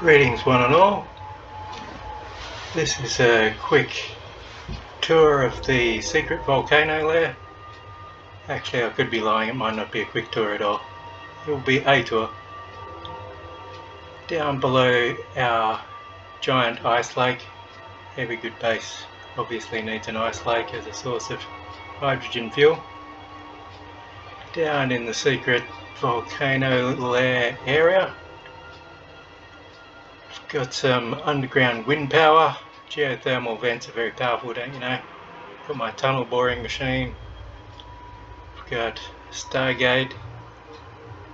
Greetings one and all. This is a quick tour of the secret volcano lair. Actually, I could be lying, it might not be a quick tour at all. It will be a tour. Down below our giant ice lake. Every good base obviously needs an ice lake as a source of hydrogen fuel. Down in the secret volcano lair area, got some underground wind power. Geothermal vents are very powerful, don't you know? Got my tunnel boring machine. I've got Stargate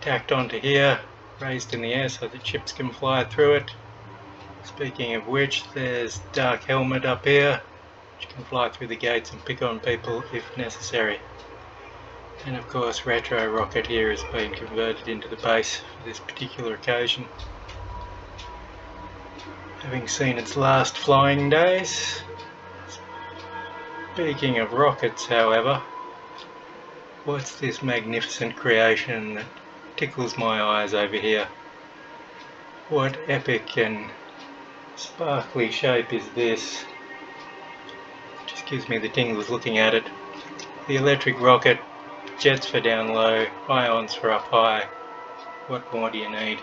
tacked onto here, raised in the air so the chips can fly through it. Speaking of which, there's Dark Helmet up here, which can fly through the gates and pick on people if necessary. And of course, Retro Rocket here has been converted into the base for this particular occasion, having seen its last flying days. Speaking of rockets, however, what's this magnificent creation that tickles my eyes over here? What epic and sparkly shape is this? Just gives me the tingles looking at it. The electric rocket, jets for down low, ions for up high. What more do you need?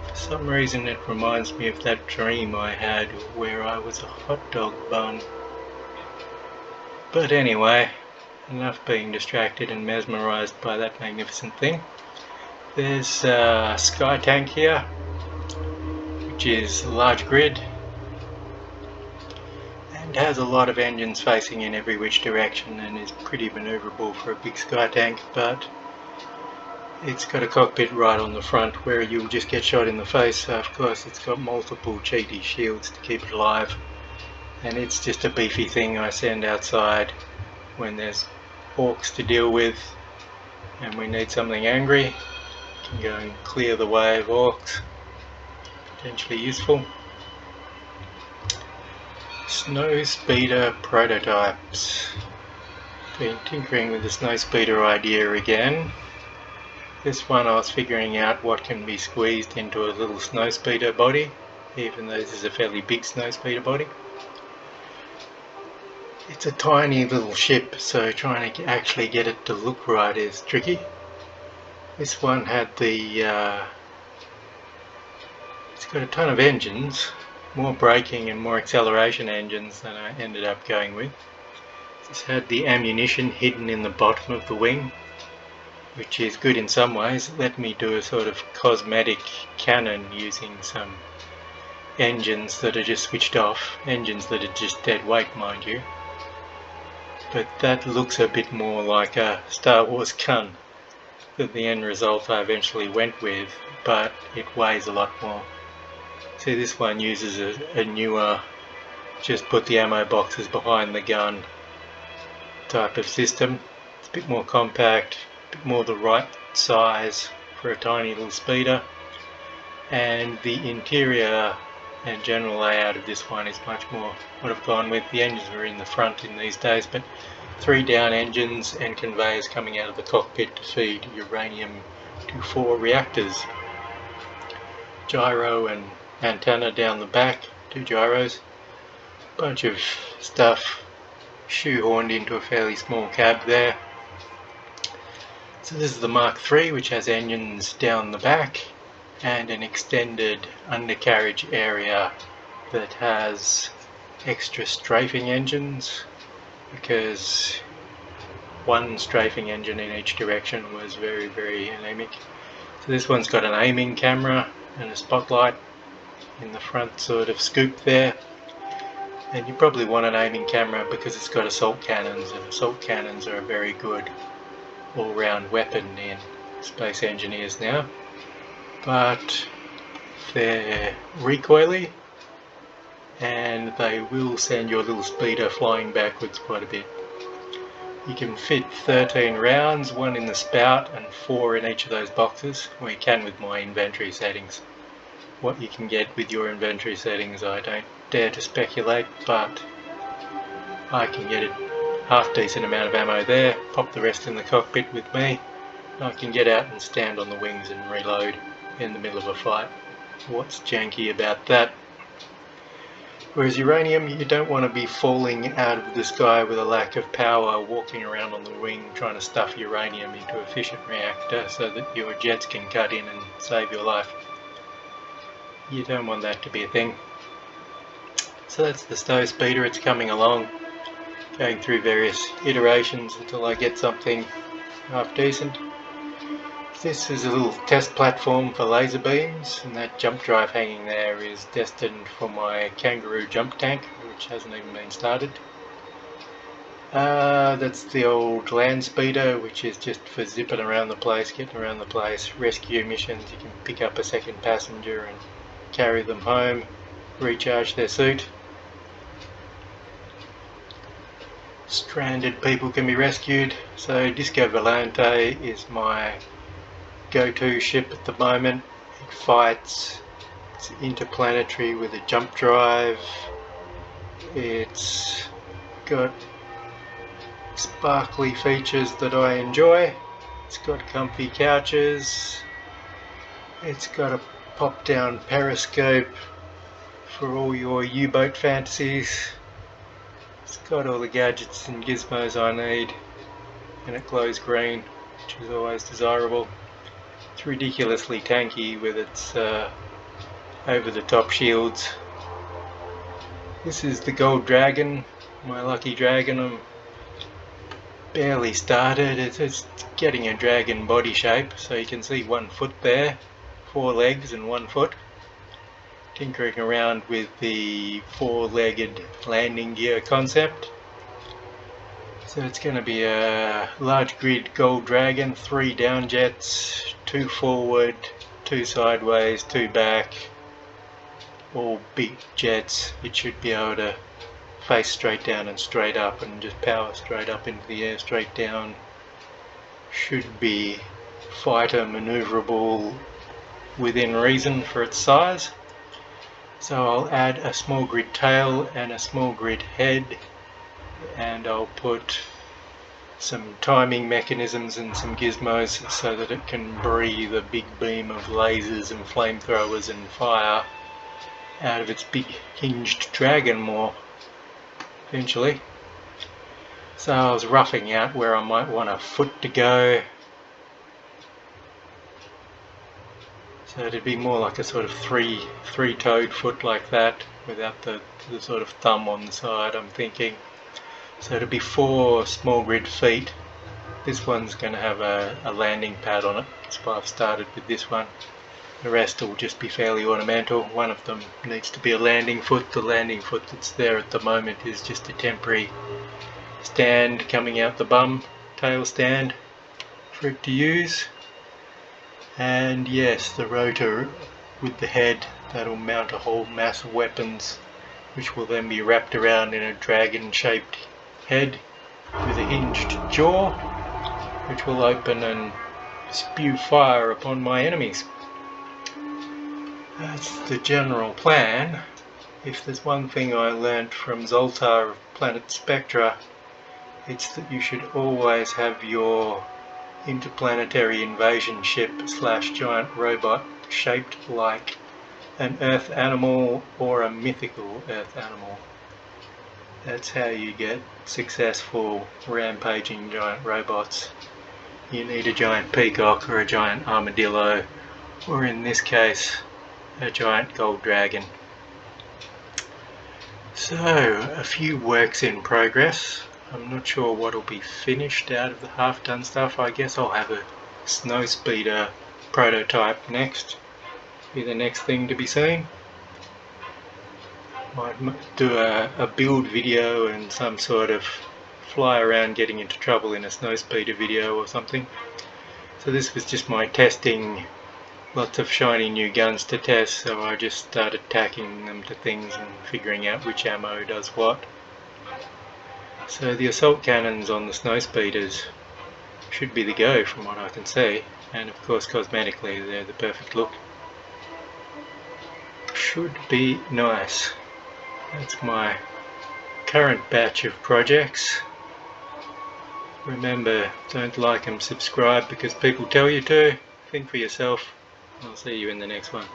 For some reason it reminds me of that dream I had where I was a hot dog bun. But anyway, enough being distracted and mesmerised by that magnificent thing. There's a sky tank here, which is a large grid and has a lot of engines facing in every which direction and is pretty manoeuvrable for a big sky tank, but it's got a cockpit right on the front where you'll just get shot in the face, so of course it's got multiple cheaty shields to keep it alive, and it's just a beefy thing I send outside when there's orcs to deal with and we need something angry. Can go and clear the way of orcs, potentially useful. Snowspeeder prototypes. Been tinkering with the Snowspeeder idea again. This one I was figuring out what can be squeezed into a little Snowspeeder body, even though this is a fairly big Snowspeeder body. It's a tiny little ship, so trying to actually get it to look right is tricky. This one had the it's got a ton of engines, more braking and more acceleration engines than I ended up going with. This had the ammunition hidden in the bottom of the wing, which is good in some ways. It let me do a sort of cosmetic cannon using some engines that are just switched off, engines that are just dead weight, mind you. But that looks a bit more like a Star Wars gun than the end result I eventually went with, but it weighs a lot more. See, this one uses a newer, just put the ammo boxes behind the gun type of system. It's a bit more compact, a bit more the right size for a tiny little speeder, and the interior and general layout of this one is much more what I've gone with. The engines are in the front in these days, but 3 down engines and conveyors coming out of the cockpit to feed uranium-2 reactors. Gyro and antenna down the back, 2 gyros. Bunch of stuff shoehorned into a fairly small cab there. So this is the Mark III, which has engines down the back and an extended undercarriage area that has extra strafing engines, because one strafing engine in each direction was very, very anemic. So this one's got an aiming camera and a spotlight in the front sort of scoop there, and you probably want an aiming camera because it's got assault cannons, and assault cannons are a very good all-round weapon in Space Engineers now, but they're recoily and they will send your little speeder flying backwards quite a bit. You can fit 13 rounds, 1 in the spout and 4 in each of those boxes, or you can with my inventory settings. What you can get with your inventory settings I don't dare to speculate, but I can get a half decent amount of ammo there, pop the rest in the cockpit with me, and I can get out and stand on the wings and reload in the middle of a fight. what's janky about that. Whereas uranium, you don't want to be falling out of the sky with a lack of power, walking around on the wing trying to stuff uranium into a fission reactor so that your jets can cut in and save your life. You don't want that to be a thing. So that's the Snowspeeder. It's coming along, going through various iterations until I get something half decent. This is a little test platform for laser beams, and that jump drive hanging there is destined for my kangaroo jump tank, which hasn't even been started. That's the old land speeder, which is just for zipping around the place, getting around the place, rescue missions. You can pick up a second passenger and carry them home, recharge their suit. Stranded people can be rescued. So Disco Volante is my go-to ship at the moment. It fights, it's interplanetary with a jump drive, it's got sparkly features that I enjoy, it's got comfy couches, it's got a pop-down periscope for all your U-boat fantasies, it's got all the gadgets and gizmos I need, and it glows green, which is always desirable. It's ridiculously tanky with its over-the-top shields. This is the Gold Dragon, my lucky dragon. I'm barely started. It's getting a dragon body shape, so you can see 1 foot there, 4 legs and 1 foot. Tinkering around with the 4-legged landing gear concept. So it's going to be a large grid Gold Dragon, 3 down jets, 2 forward, 2 sideways, 2 back, all big jets. It should be able to face straight down and straight up and just power straight up into the air, straight down. Should be fighter maneuverable within reason for its size. So I'll add a small grid tail and a small grid head, and I'll put some timing mechanisms and some gizmos so that it can breathe a big beam of lasers and flamethrowers and fire out of its big hinged dragon more eventually. So I was roughing out where I might want a foot to go. So it'd be more like a sort of three-toed foot like that, without the sort of thumb on the side, I'm thinking. So it'll be 4 small grid feet. This one's going to have a landing pad on it. That's why I've started with this one. The rest will just be fairly ornamental. One of them needs to be a landing foot. The landing foot that's there at the moment is just a temporary stand coming out the bum, tail stand for it to use. And yes, the rotor with the head, that'll mount a whole mass of weapons, which will then be wrapped around in a dragon shaped head with a hinged jaw, which will open and spew fire upon my enemies. That's the general plan. If there's one thing I learnt from Zoltar of Planet Spectra, it's that you should always have your interplanetary invasion ship / giant robot shaped like an Earth animal or a mythical Earth animal. That's how you get successful rampaging giant robots. You need a giant peacock or a giant armadillo, or in this case a giant gold dragon. So a few works in progress. I'm not sure what will be finished out of the half-done stuff. I guess I'll have a Snowspeeder prototype next. Be the next thing to be seen. Might do a build video and some sort of fly around getting into trouble in a Snowspeeder video or something. So this was just my testing. Lots of shiny new guns to test, so I just started tacking them to things and figuring out which ammo does what. So the assault cannons on the Snowspeeders should be the go from what I can see, and of course cosmetically they're the perfect look. Should be nice. That's my current batch of projects. Remember, don't like and subscribe because people tell you to. Think for yourself. I'll see you in the next one.